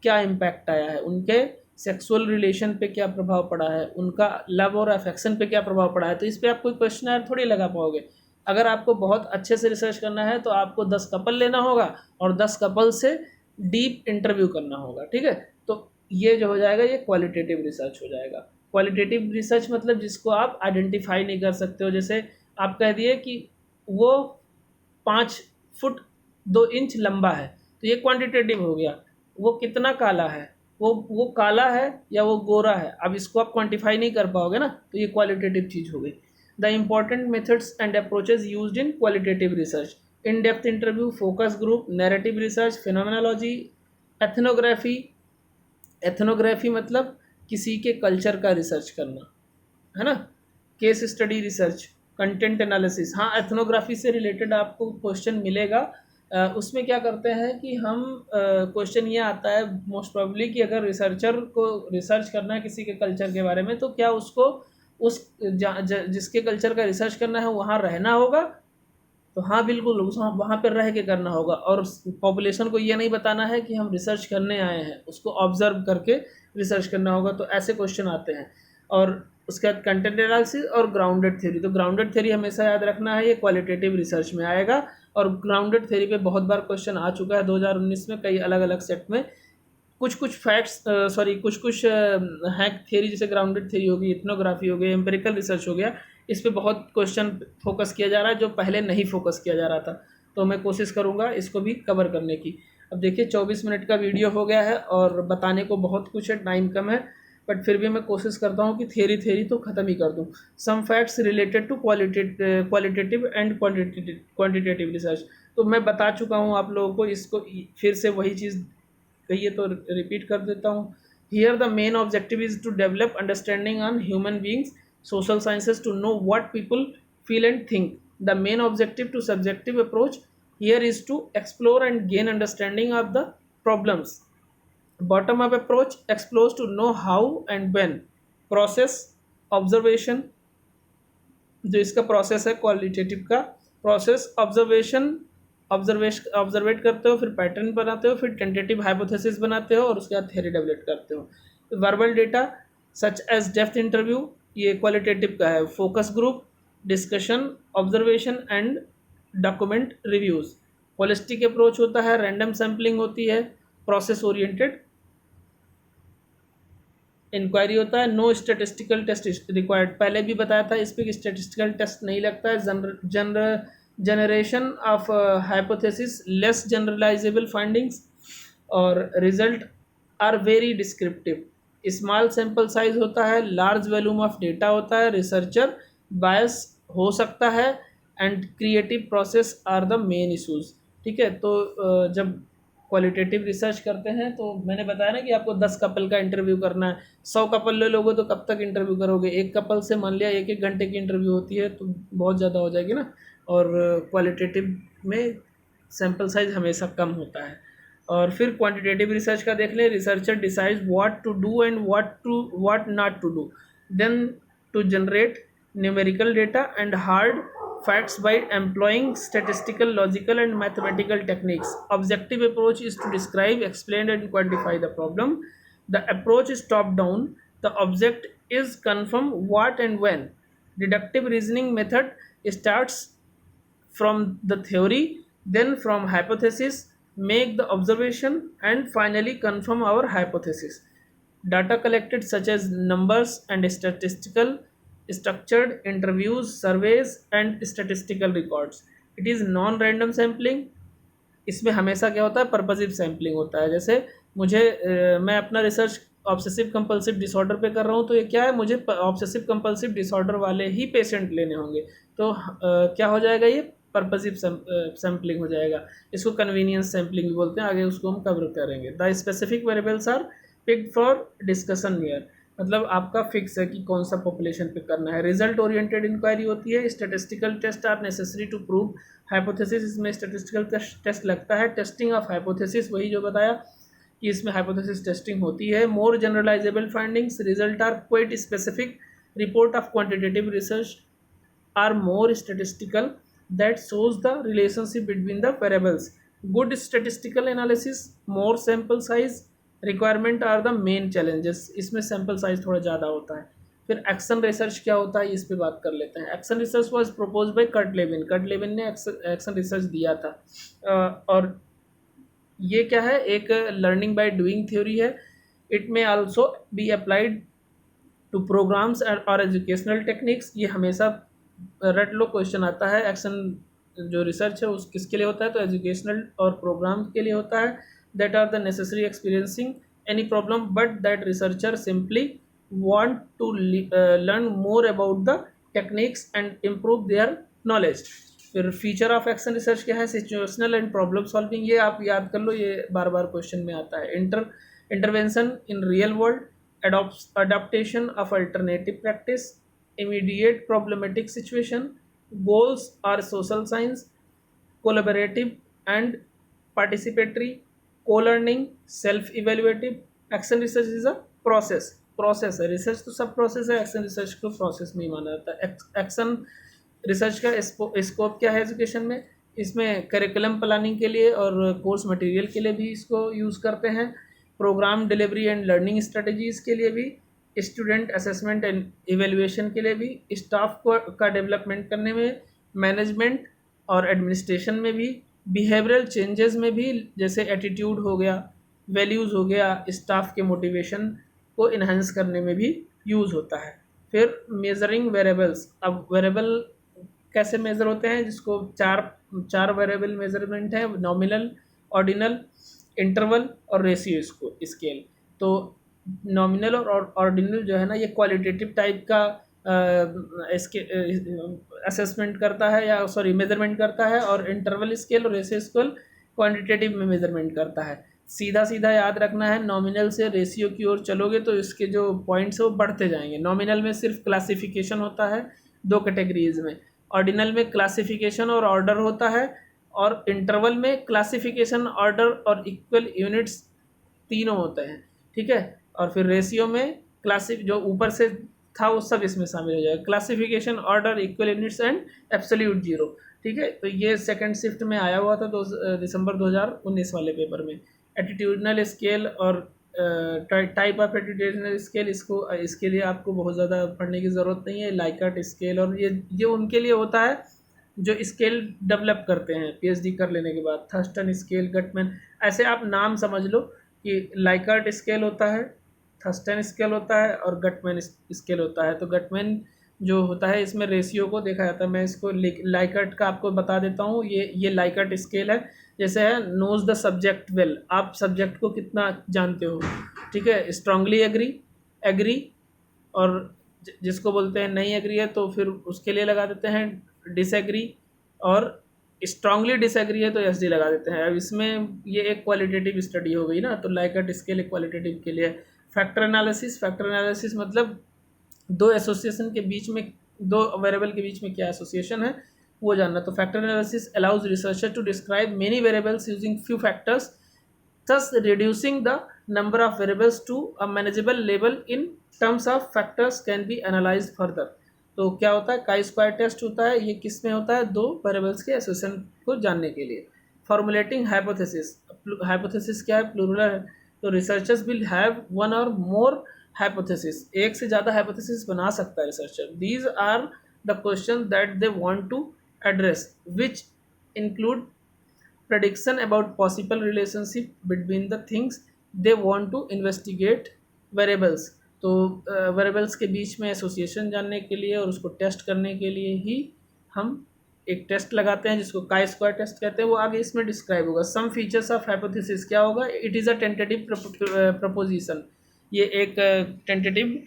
क्या इम्पैक्ट आया है, उनके सेक्सुअल रिलेशन पे क्या प्रभाव पड़ा है, उनका लव और अफेक्शन पे क्या प्रभाव पड़ा है। तो इस पर आप कोई क्वेश्चन थोड़ी लगा पाओगे। अगर आपको बहुत अच्छे से रिसर्च करना है तो आपको 10 कपल लेना होगा और 10 कपल से डीप इंटरव्यू करना होगा, ठीक है। तो ये जो हो जाएगा ये क्वालिटेटिव रिसर्च हो जाएगा। क्वालिटेटिव रिसर्च मतलब जिसको आप आइडेंटिफाई नहीं कर सकते हो, जैसे आप कह दिए कि वो 5 फुट 2 इंच लंबा है, तो ये क्वांटिटेटिव हो गया। वो कितना काला है, वो काला है या वो गोरा है, अब इसको आप क्वांटिफाई नहीं कर पाओगे ना, तो ये क्वालिटेटिव चीज़ हो गई। The important methods and approaches used in qualitative research, in depth interview, focus group, narrative research, phenomenology, ethnography. Ethnography मतलब किसी के कल्चर का रिसर्च करना, है ना। Case study research, content analysis, हाँ एथनोग्राफी से रिलेटेड आपको क्वेश्चन मिलेगा। उसमें क्या करते हैं कि हम क्वेश्चन ये आता है मोस्ट प्रोबेबली कि अगर रिसर्चर को रिसर्च करना है किसी के कल्चर के बारे में, तो क्या उसको उस जिसके कल्चर का रिसर्च करना है वहाँ रहना होगा। तो हाँ बिल्कुल, उस वहाँ पर रह के करना होगा, और पॉपुलेशन को ये नहीं बताना है कि हम रिसर्च करने आए हैं, उसको ऑब्जर्व करके रिसर्च करना होगा। तो ऐसे क्वेश्चन आते हैं। और उसके बाद कंटेंट एनालिसिस और ग्राउंडेड थ्योरी, तो ग्राउंडेड थ्योरी हमेशा याद रखना है, ये क्वालिटेटिव रिसर्च में आएगा। और ग्राउंडेड थ्योरी पे बहुत बार क्वेश्चन आ चुका है 2019 में, कई अलग अलग सेट में। कुछ फैक्ट्स कुछ है थ्योरी, जैसे ग्राउंडेड थ्योरी होगी, इथनोग्राफी हो गई, एम्पिरिकल रिसर्च हो गया, इस पे बहुत क्वेश्चन फोकस किया जा रहा है जो पहले नहीं फोकस किया जा रहा था। तो मैं कोशिश करूँगा इसको भी कवर करने की। अब देखिए 24 मिनट का वीडियो हो गया है और बताने को बहुत कुछ है, टाइम कम है, बट फिर भी मैं कोशिश करता हूँ कि थ्योरी तो ख़त्म ही कर दूँ। Some facts related to qualitative and quantitative research, तो मैं बता चुका हूँ आप लोगों को, इसको फिर से वही चीज़ कहिए तो रिपीट कर देता हूँ। Here the main objective is to develop understanding on human beings, social sciences, to know what people feel and think. The main objective to subjective approach here is to explore and gain understanding of the problems. Bottom up approach explores to know how and when. Process, observation, जो इसका process है qualitative का process, ऑब्जर्वेट करते हो, फिर pattern बनाते हो, फिर टेंटेटिव हाइपोथेसिस बनाते हो और उसके बाद थ्योरी डेवलप करते हो। Verbal data such as depth interview, ये क्वालिटेटिव का है। Focus group, discussion, observation and document reviews. Holistic approach होता है, रैंडम सैम्पलिंग होती है, प्रोसेस ओरिएंटेड इंक्वायरी होता है। नो स्टेटिस्टिकल टेस्ट रिक्वायर्ड, पहले भी बताया था इस पर स्टेटिस्टिकल टेस्ट नहीं लगता है। Generation of hypothesis, less generalizable findings और result are very descriptive. Small sample size होता है, लार्ज वॉल्यूम ऑफ डेटा होता है, रिसर्चर बायस हो सकता है and creative process are the main issues. ठीक है, तो जब क्वालिटेटिव रिसर्च करते हैं तो मैंने बताया ना कि आपको 10 कपल का इंटरव्यू करना है। 100 कपल ले लोगे तो कब तक इंटरव्यू करोगे? एक कपल से मान लिया 1-1 घंटे की इंटरव्यू होती है तो बहुत ज़्यादा हो जाएगी ना। और क्वालिटेटिव में सैम्पल साइज हमेशा कम होता है। और फिर क्वांटिटेटिव रिसर्च का देख लें। Researcher decides what to do and what not to do, then to generate numerical data and hard facts by employing statistical, logical and mathematical techniques. Objective approach is to describe, explain and quantify the problem. The approach is top down. The object is confirm what and when. Deductive reasoning method starts from the theory, then from hypothesis, make the observation and finally confirm our hypothesis. Data collected such as numbers and statistical structured interviews, surveys and statistical records. It is non-random sampling. इसमें हमेशा क्या होता है? Purposive sampling होता है। जैसे मुझे मैं अपना रिसर्च ऑब्सेसिव कंपल्सिव डिसऑर्डर पे कर रहा हूँ, तो ये क्या है, मुझे ऑब्सेसिव कंपल्सिव डिसऑर्डर वाले ही पेशेंट लेने होंगे, तो क्या हो जाएगा, ये पर्पसिव सैम्पलिंग हो जाएगा। इसको कन्वीनियंस सैम्पलिंग भी बोलते हैं, आगे उसको हम कवर करेंगे। The specific variables are picked for discussion here, मतलब आपका फिक्स है कि कौन सा पॉपुलेशन पे करना है। रिजल्ट ओरिएंटेड इंक्वायरी होती है। Statistical test are necessary to prove hypothesis, इसमें स्टैटिस्टिकल टेस्ट लगता है। टेस्टिंग ऑफ हाइपोथेसिस, वही जो बताया कि इसमें हाइपोथेसिस टेस्टिंग होती है। More generalizable findings, result are quite specific. Report of quantitative research are more statistical that shows the relationship between the variables. Good statistical analysis, more sample size requirement are the main challenges. इसमें sample size थोड़ा ज़्यादा होता है। फिर action research क्या होता है, इस पे बात कर लेते हैं। Action research was propose by Kurt Lewin. Kurt Lewin ने एक्शन रिसर्च दिया था। और ये क्या है, एक लर्निंग बाय डूइंग थ्योरी है। It may also be applied to programmes और एजुकेशनल टेक्निक्स। ये हमेशा रट लो क्वेश्चन आता है। एक्शन जो रिसर्च है उस किसके लिए होता है, तो एजुकेशनल और प्रोग्राम के लिए होता है। That are the necessary experiencing any problem but that researcher simply want to learn more about the techniques and improve their knowledge. फिर फीचर ऑफ एक्शन रिसर्च क्या है, सिचुएशनल एंड प्रॉब्लम सॉल्विंग। ये आप याद कर लो, ये बार बार क्वेश्चन में आता है। Intervention in real world, adaptation of alternative practice, immediate problematic situation. Goals are social science, collaborative and participatory, co-learning, self-evaluative. Action research is a process है। रिसर्च तो सब प्रोसेस है, एक्शन रिसर्च को प्रोसेस में ही माना जाता है। एक्शन रिसर्च का स्कोप क्या है एजुकेशन में, इसमें करिकुलम प्लानिंग के लिए और कोर्स मटेरियल के लिए भी इसको यूज़ करते हैं। Programme delivery and learning strategies के लिए भी, स्टूडेंट असेसमेंट एंड इवेल्युएशन के लिए भी, स्टाफ को का डेवलपमेंट करने में, मैनेजमेंट और एडमिनिस्ट्रेशन में भी, बिहेवियरल चेंजेस में भी, जैसे एटीट्यूड हो गया, वैल्यूज़ हो गया, स्टाफ के मोटिवेशन को इन्हांस करने में भी यूज़ होता है। फिर मेजरिंग वेरिएबल्स। अब वेरिएबल कैसे मेज़र होते हैं, जिसको चार वेरिएबल मेजरमेंट है, नॉमिनल, ऑर्डिनल, इंटरवल और रेशियो स्केल। तो नॉमिनल और ऑर्डिनल जो है ना, ये क्वालिटेटिव टाइप का इसके असेसमेंट करता है, या मेजरमेंट करता है, और इंटरवल स्केल और रेशियो स्केल क्वांटिटेटिव में मेजरमेंट करता है। सीधा सीधा याद रखना है, नॉमिनल से रेशियो की ओर चलोगे तो इसके जो पॉइंट्स है वो बढ़ते जाएंगे। नॉमिनल में सिर्फ क्लासिफिकेशन होता है दो कैटेगरीज में, ऑर्डिनल में क्लासिफिकेशन और ऑर्डर होता है, और इंटरवल में क्लासिफिकेशन, ऑर्डर और इक्वल यूनिट्स तीनों होते हैं, ठीक है। और फिर रेशियो में क्लासिक जो ऊपर से था वो सब इसमें शामिल हो जाएगा, classification, order, equal units and absolute zero, ठीक है। तो ये सेकंड शिफ्ट में आया हुआ था दिसंबर 2019 वाले पेपर में। एटीट्यूडनल स्केल और टाइप ऑफ एटीट्यूडनल स्केल, इसके लिए आपको बहुत ज़्यादा पढ़ने की ज़रूरत नहीं है। लाइकर्ट स्केल और ये उनके लिए होता है जो स्केल डेवलप करते हैं पीएचडी कर लेने के बाद। थर्स्टन स्केल, गटमैन, ऐसे आप नाम समझ लो कि लाइकर्ट स्केल होता है, थर्स्टन स्केल होता है और गटमैन स्केल होता है। तो गटमैन जो होता है इसमें रेशियो को देखा जाता है। मैं इसको लाइकर्ट का आपको बता देता हूँ। ये लाइकर्ट स्केल है। जैसे है नोज द सब्जेक्ट वेल, आप सब्जेक्ट को कितना जानते हो, ठीक है। स्ट्रांगली एग्री, और जिसको बोलते हैं नहीं एग्री है तो फिर उसके लिए लगा देते हैं डिसएग्री, और स्ट्रांगली डिसएग्री है तो एसडी लगा देते हैं। अब इसमें ये एक क्वालिटेटिव स्टडी हो गई ना, तो लाइकर्ट स्केल एक क्वालिटेटिव के लिए। फैक्टर एनालिसिस मतलब दो एसोसिएशन के बीच में, दो वेरिएबल के बीच में क्या एसोसिएशन है वो जानना। तो factor analysis allows researcher to describe many variables using few factors, thus reducing the number of variables to a manageable level in terms of factors can be analyzed further। तो क्या होता है, काई स्क्वायर टेस्ट होता है। ये किस में होता है, दो वेरिएबल्स के एसोसिएशन को जानने के लिए। फॉर्मुलेटिंग हाइपोथेसिस क्या है, प्लूरल है। तो रिसर्चर्स विल हैव वन और मोर हाइपोथेसिस, एक से ज़्यादा हाइपोथेसिस बना सकता है researcher. These are the question that they want to address which include prediction about possible relationship between the things they want to investigate। Variables, तो वेरिएबल्स के बीच में एसोसिएशन जानने के लिए और उसको टेस्ट करने के लिए ही हम एक टेस्ट लगाते हैं जिसको काई स्क्वायर टेस्ट कहते हैं। वो आगे इसमें डिस्क्राइब होगा। सम फीचर्स ऑफ हाइपोथेसिस क्या होगा, it is a tentative preposition. ये एक टेंटेटिव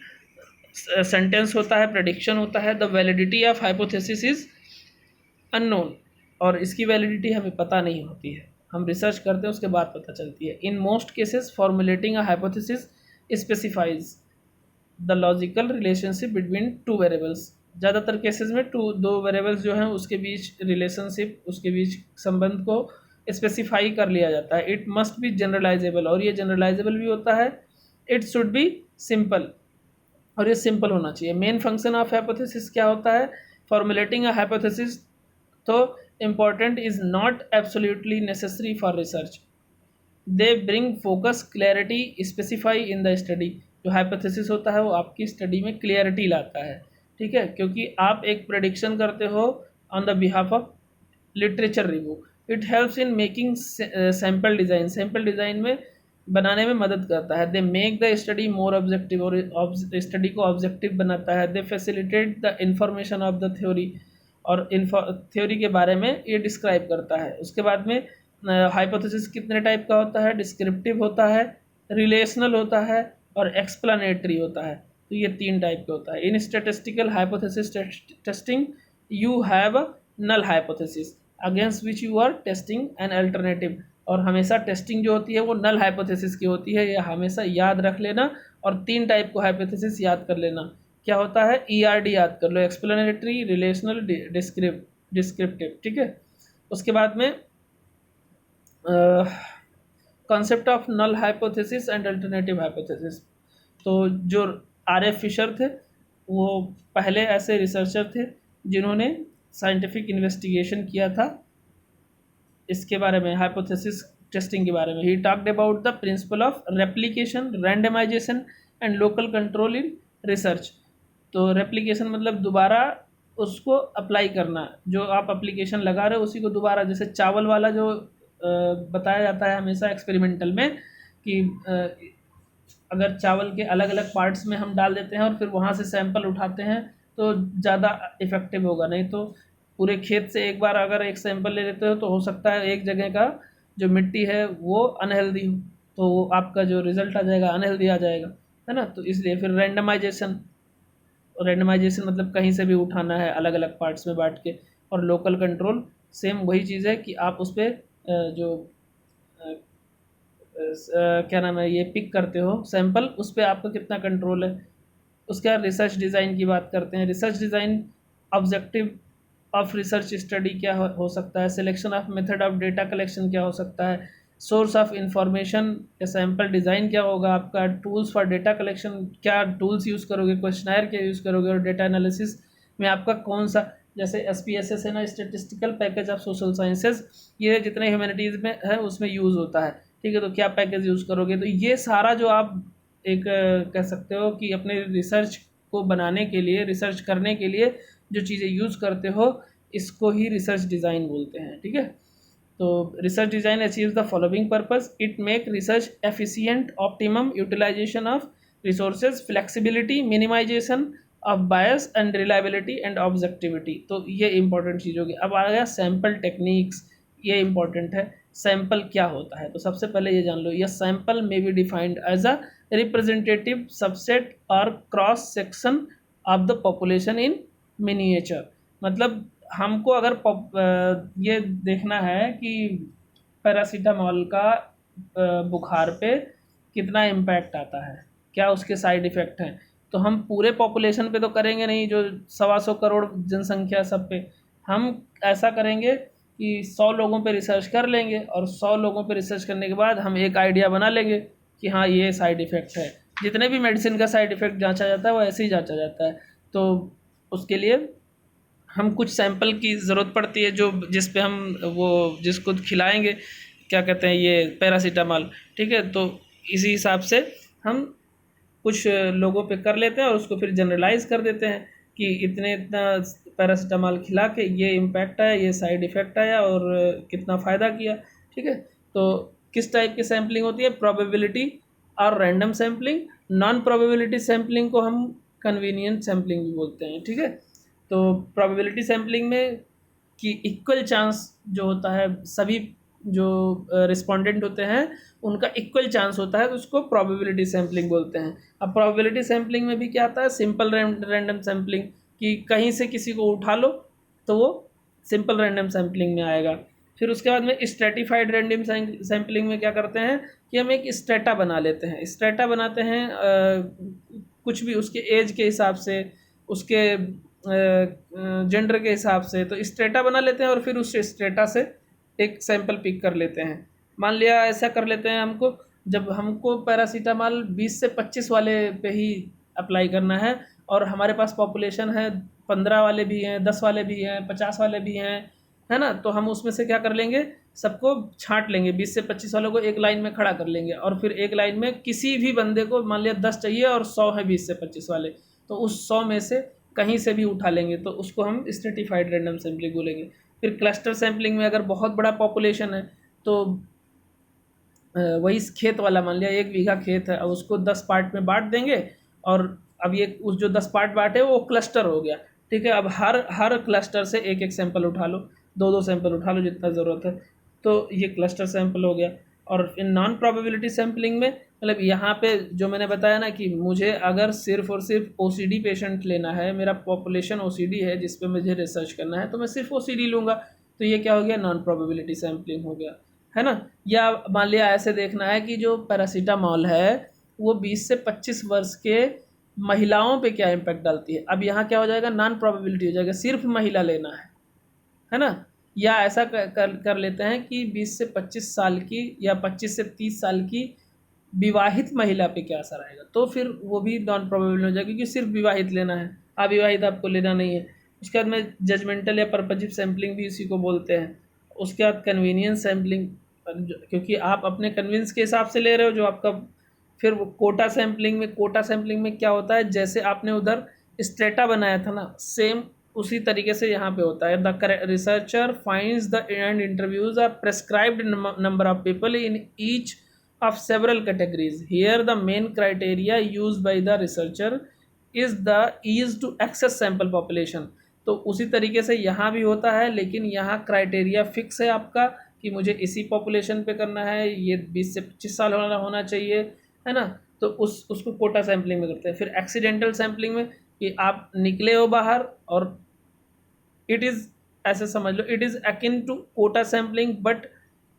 सेंटेंस होता है, प्रेडिक्शन होता है। The validity of hypothesis is unknown, और इसकी वैलिडिटी हमें पता नहीं होती है, हम रिसर्च करते हैं उसके बाद पता चलती है। In most cases formulating a hypothesis specifies the logical relationship between two variables. ज़्यादातर केसेस में दो वेरिएबल्स जो हैं उसके बीच रिलेशनशिप, उसके बीच संबंध को स्पेसिफाई कर लिया जाता है। इट मस्ट बी जनरलाइजेबल, और ये जनरलाइजेबल भी होता है। इट शुड बी सिंपल, और ये सिंपल होना चाहिए। मेन फंक्शन ऑफ हाइपोथेसिस क्या होता है, फॉर्मुलेटिंग अ हाइपोथेसिस तो important is not absolutely necessary for research। they bring focus, clarity, specify in the study। जो हाइपोथेसिस होता है वो आपकी स्टडी में क्लियरिटी लाता है, ठीक है, क्योंकि आप एक प्रेडिक्शन करते हो on the behalf of literature review. It helps in making sample design, sample design में बनाने में मदद करता है। They make the study more objective, और स्टडी को ऑब्जेक्टिव बनाता है। They facilitate the information of the theory, और थ्योरी के बारे में ये डिस्क्राइब करता है। उसके बाद में हाइपोथेसिस कितने टाइप का होता है, डिस्क्रिप्टिव होता है, रिलेशनल होता है और एक्सप्लेनेटरी होता है। तो ये तीन टाइप का होता है। In statistical hypothesis testing you have a null hypothesis against which you are testing an alternative. और हमेशा टेस्टिंग जो होती है वो नल हाइपोथेसिस की होती है, यह हमेशा याद रख लेना। और तीन टाइप को हाइपोथेसिस याद कर लेना। क्या होता है, ईआरडी याद कर लो, एक्सप्लेनेटरी, रिलेशनल, डिस्क्रिप्टिव, ठीक है। उसके बाद में concept of null hypothesis and alternative hypothesis. तो जो आर.एफ. फिशर थे वो पहले ऐसे रिसर्चर थे जिन्होंने साइंटिफिक इन्वेस्टिगेशन किया था इसके बारे में, हाइपोथेसिस टेस्टिंग के बारे में। He talked about the principle of replication, randomisation and local control in research. तो रेप्लिकेशन मतलब दोबारा उसको अप्लाई करना, जो आप एप्लीकेशन लगा रहे हो उसी को दोबारा, जैसे चावल वाला जो बताया जाता है हमेशा एक्सपेरिमेंटल में कि अगर चावल के अलग अलग पार्ट्स में हम डाल देते हैं और फिर वहाँ से सैंपल उठाते हैं तो ज़्यादा इफ़ेक्टिव होगा। नहीं तो पूरे खेत से एक बार अगर एक सैंपल ले लेते हो तो हो सकता है एक जगह का जो मिट्टी है वो अनहेल्दी हो, तो वो आपका जो रिज़ल्ट आ जाएगा अनहेल्दी आ जाएगा, है ना। तो इसलिए फिर रैंडमाइजेशन मतलब कहीं से भी उठाना है अलग अलग पार्ट्स में बांट के। और लोकल कंट्रोल सेम वही चीज़ है कि आप उस पर जो क्या नाम है ये पिक करते हो सैंपल, उस पर आपका कितना कंट्रोल है। उसके बाद रिसर्च डिज़ाइन की बात करते हैं। Research design objective of research study क्या हो सकता है, selection of method of data collection क्या हो सकता है, सोर्स ऑफ इंफॉर्मेशन या सैम्पल डिज़ाइन क्या होगा आपका, टूल्स फॉर डेटा कलेक्शन क्या टूल्स यूज़ करोगे, क्वेश्चनायर क्या यूज़ करोगे, और डेटा एनालिसिस में आपका कौन सा, जैसे SPSS है ना, statistical package of social sciences, ये जितने ह्यूमैनिटीज़ में है उसमें यूज़ होता है, ठीक है। तो क्या पैकेज यूज़ करोगे, तो ये सारा जो आप एक कह सकते हो कि अपने रिसर्च को बनाने के लिए, रिसर्च करने के लिए जो चीज़ें यूज़ करते हो, इसको ही रिसर्च डिज़ाइन बोलते हैं, ठीक है। तो research design achieves the following purpose, it make research efficient, optimum utilisation of resources, flexibility, minimisation of bias and reliability and objectivity. तो ये इंपॉर्टेंट चीज़ होगी। अब आ गया सैम्पल टेक्निक्स, ये इंपॉर्टेंट है। सैम्पल क्या होता है, तो सबसे पहले ये जान लो, यह sample may be defined as a representative subset और cross section of the population in miniature. मतलब हमको अगर ये देखना है कि पैरासीटामॉल का बुखार पे कितना इम्पैक्ट आता है, क्या उसके साइड इफ़ेक्ट हैं, तो हम पूरे पॉपुलेशन पे तो करेंगे नहीं, जो 125 करोड़ जनसंख्या सब पे। हम ऐसा करेंगे कि 100 लोगों पे रिसर्च कर लेंगे, और 100 लोगों पे रिसर्च करने के बाद हम एक आइडिया बना लेंगे कि हाँ ये साइड इफ़ेक्ट है। जितने भी मेडिसिन का साइड इफ़ेक्ट जांचा जाता है वो ऐसे ही जांचा जाता है। तो उसके लिए हम कुछ सैंपल की ज़रूरत पड़ती है, जो जिस पे हम वो जिसको खिलाएंगे, क्या कहते हैं ये पैरासीटामॉल, ठीक है। तो इसी हिसाब से हम कुछ लोगों पे कर लेते हैं और उसको फिर जनरलाइज कर देते हैं कि इतने इतना पैरासीटामॉल खिला के ये इम्पैक्ट आया, ये साइड इफ़ेक्ट आया और कितना फ़ायदा किया, ठीक है। तो किस टाइप की सैम्पलिंग होती है, प्रोबेबिलिटी और random sampling. Non probability sampling को हम कन्वीनियंट सैम्पलिंग भी बोलते हैं, ठीक है। तो प्रोबेबिलिटी सैम्पलिंग में कि इक्वल चांस जो होता है, सभी जो रिस्पोंडेंट होते हैं उनका इक्वल चांस होता है, तो उसको प्रोबेबिलिटी सैम्पलिंग बोलते हैं। अब प्रोबेबिलिटी सैम्पलिंग में भी क्या आता है, सिंपल रैंडम सैम्पलिंग, कि कहीं से किसी को उठा लो तो वो सिंपल रैंडम सैम्पलिंग में आएगा। फिर उसके बाद में स्ट्रेटिफाइड रैंडम सैम्पलिंग में क्या करते हैं कि हम एक स्ट्रेटा बना लेते हैं। स्ट्रेटा बनाते हैं कुछ भी उसके एज के हिसाब से, उसके जेंडर के हिसाब से, तो स्ट्रेटा बना लेते हैं और फिर उस स्ट्रेटा से एक सैंपल पिक कर लेते हैं। मान लिया ऐसा कर लेते हैं, हमको जब हमको पैरासीटामॉल 20 से 25 वाले पे ही अप्लाई करना है, और हमारे पास पॉपुलेशन है 15 वाले भी हैं, 10 वाले भी हैं, 50 वाले भी हैं, है ना। तो हम उसमें से क्या कर लेंगे, सबको छांट लेंगे, 20 से 25 वालों को एक लाइन में खड़ा कर लेंगे, और फिर एक लाइन में किसी भी बंदे को, मान लिया 10 चाहिए और 100 है 20 से 25 वाले, तो उस 100 में से कहीं से भी उठा लेंगे, तो उसको हम स्ट्रेटिफाइड रैंडम सैम्पलिंग बोलेंगे। फिर क्लस्टर सैम्पलिंग में अगर बहुत बड़ा पॉपुलेशन है, तो वही खेत वाला, मान लिया 1 बीघा खेत है, अब उसको 10 पार्ट में बांट देंगे, और अब ये उस जो 10 पार्ट बांटे वो क्लस्टर हो गया, ठीक है। अब हर क्लस्टर से एक एक सैंपल उठा लो, 2 सैंपल उठा लो जितना ज़रूरत है, तो ये क्लस्टर सैंपल हो गया। और इन नॉन प्रोबेबिलिटी सैम्पलिंग में, मतलब यहाँ पे जो मैंने बताया ना कि मुझे अगर सिर्फ और सिर्फ OCD पेशेंट लेना है, मेरा पॉपुलेशन OCD है जिस पे मुझे रिसर्च करना है, तो मैं सिर्फ OCD लूँगा, तो ये क्या हो गया, नॉन प्रोबेबिलिटी सैम्पलिंग हो गया, है ना। या मान लिया ऐसे देखना है कि जो पैरासीटामॉल है वो 20 से 25 वर्ष के महिलाओं पे क्या इम्पैक्ट डालती है, अब यहाँ क्या हो जाएगा, नॉन प्रोबेबिलिटी हो जाएगा, सिर्फ महिला लेना है ना। या ऐसा कर लेते हैं कि 20 से 25 साल की या 25 से 30 साल की विवाहित महिला पे क्या असर आएगा, तो फिर वो भी नॉन प्रोबेबल हो जाएगा, क्योंकि सिर्फ विवाहित लेना है, अविवाहित आपको लेना नहीं है। उसके बाद में जजमेंटल या पर्पजिव सैम्पलिंग भी इसी को बोलते हैं। उसके बाद कन्वीनियंस सैम्पलिंग, क्योंकि आप अपने कन्विंस के हिसाब से ले रहे हो जो आपका। फिर वो कोटा सैम्पलिंग में क्या होता है, जैसे आपने उधर स्ट्रेटा बनाया था ना, सेम उसी तरीके से यहाँ पे होता है। The researcher finds the and interviews are prescribed number of people in each of several categories. Here the main criteria used by the researcher is the ease to access sample population. तो उसी तरीके से यहाँ भी होता है, लेकिन यहाँ क्राइटेरिया फिक्स है आपका कि मुझे इसी पॉपुलेशन पे करना है, ये 20 से 25 साल होना चाहिए, है ना। तो उसको कोटा सैम्पलिंग में करते हैं। फिर एक्सीडेंटल सैम्पलिंग में कि आप निकले हो बाहर, और इट इज़, ऐसे समझ लो, it is akin to quota sampling, but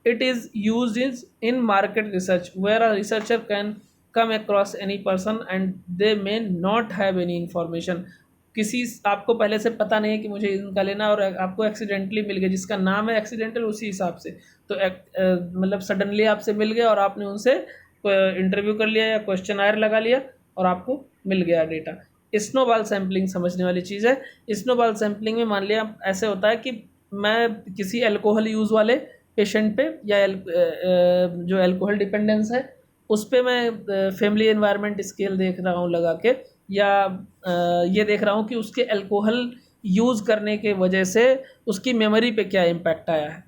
It is used is in market research where a researcher can come across any person and they may not have any information. किसी आपको पहले से पता नहीं है कि मुझे इनका लेना, और आपको एक्सीडेंटली मिल गया, जिसका नाम है एक्सीडेंटल उसी हिसाब से, तो मतलब सडनली आपसे मिल गया और आपने उनसे इंटरव्यू कर लिया या क्वेश्चन लगा लिया और आपको मिल गया डेटा। स्नोबॉल सैम्पलिंग समझने वाली चीज़ है। स्नोबॉल सैम्पलिंग में मान लिया ऐसे होता है कि मैं किसी अल्कोहल यूज़ वाले पेशेंट पे या जो अल्कोहल डिपेंडेंस है उस पे मैं फैमिली एनवायरनमेंट स्केल देख रहा हूँ लगा के, या ये देख रहा हूँ कि उसके अल्कोहल यूज़ करने के वजह से उसकी मेमोरी पे क्या इम्पैक्ट आया है।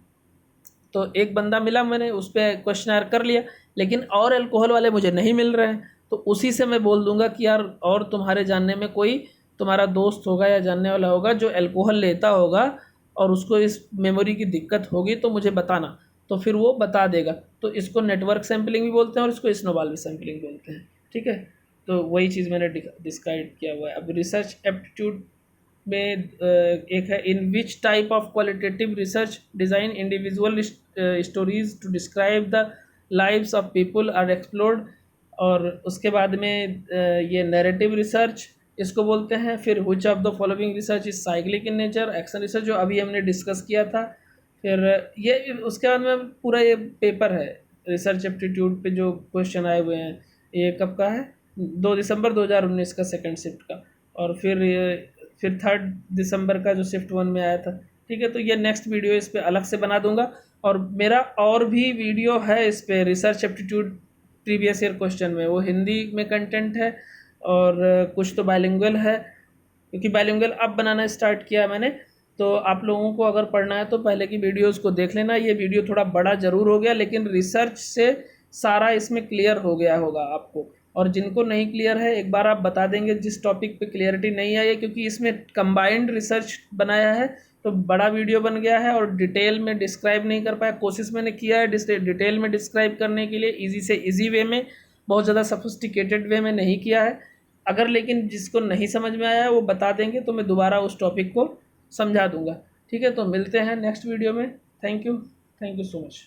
तो एक बंदा मिला, मैंने उस पर क्वेश्चन कर लिया, लेकिन और अल्कोहल वाले मुझे नहीं मिल रहे हैं, तो उसी से मैं बोल दूंगा कि यार और तुम्हारे जानने में कोई तुम्हारा दोस्त होगा या जानने वाला होगा जो अल्कोहल लेता होगा और उसको इस मेमोरी की दिक्कत होगी तो मुझे बताना, तो फिर वो बता देगा। तो इसको नेटवर्क सैम्पलिंग भी बोलते हैं और इसको स्नोबॉल भी सैम्पलिंग बोलते हैं। ठीक है, तो वही चीज़ मैंने डिस्क्राइब किया हुआ है। अब रिसर्च एप्टीट्यूड में एक है, in which type of qualitative research design individual stories to describe the lives of people are explored. और उसके बाद में ये नैरेटिव रिसर्च इसको बोलते हैं। फिर which of the following research is cyclic in nature, action research जो अभी हमने डिस्कस किया था। फिर ये उसके बाद में पूरा ये पेपर है रिसर्च एप्टीट्यूड पे जो क्वेश्चन आए हुए हैं, ये कब का है, 2 दिसंबर 2019 का सेकंड शिफ्ट का, और फिर 3 दिसंबर का जो शिफ्ट 1 में आया था। ठीक है, तो ये नेक्स्ट वीडियो इस पर अलग से बना दूंगा, और मेरा और भी वीडियो है इस पर research aptitude previous year question में, वो हिंदी में कंटेंट है और कुछ तो बायलिंगुअल है, क्योंकि बायलिंगुअल अब बनाना स्टार्ट किया मैंने। तो आप लोगों को अगर पढ़ना है तो पहले की वीडियोस को देख लेना। ये वीडियो थोड़ा बड़ा ज़रूर हो गया, लेकिन रिसर्च से सारा इसमें क्लियर हो गया होगा आपको। और जिनको नहीं क्लियर है एक बार आप बता देंगे जिस टॉपिक पे क्लियरिटी नहीं आई है, क्योंकि इसमें कंबाइंड रिसर्च बनाया है तो बड़ा वीडियो बन गया है और डिटेल में डिस्क्राइब नहीं कर पाया। कोशिश मैंने किया है डिटेल में डिस्क्राइब करने के लिए, ईजी से ईजी वे में, बहुत ज़्यादा सफिस्टिकेटेड वे में नहीं किया है। अगर लेकिन जिसको नहीं समझ में आया है वो बता देंगे तो मैं दोबारा उस टॉपिक को समझा दूंगा। ठीक है, तो मिलते हैं नेक्स्ट वीडियो में। Thank you so much.